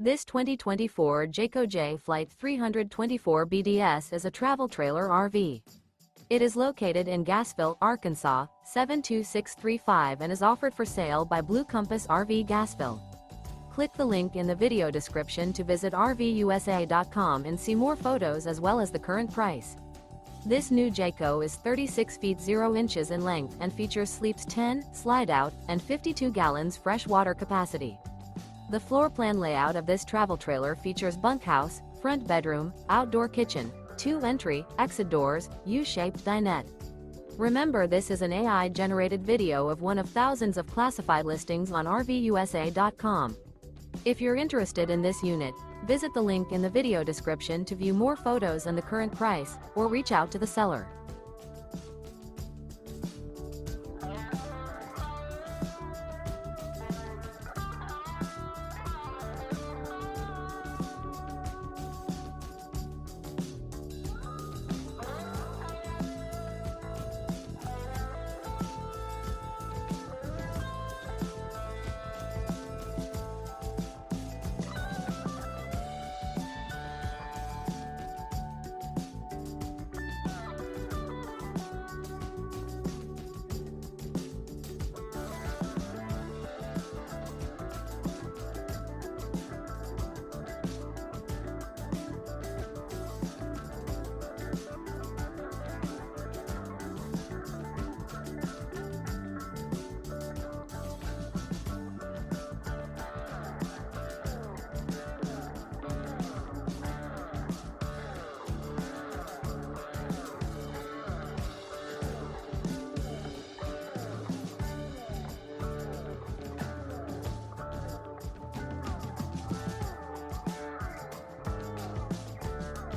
This 2024 Jayco Jay Flight 324 BDS is a travel trailer RV. It is located in Gassville, Arkansas, 72635 and is offered for sale by Blue Compass RV Gassville. Click the link in the video description to visit RVUSA.com and see more photos as well as the current price. This new Jayco is 36 feet 0 inches in length and features sleeps 10, slide-out, and 52 gallons fresh water capacity. The floor plan layout of this travel trailer features bunkhouse, front bedroom, outdoor kitchen, 2 entry, exit doors, U-shaped dinette. Remember, this is an AI-generated video of one of thousands of classified listings on RVUSA.com. If you're interested in this unit, visit the link in the video description to view more photos and the current price, or reach out to the seller.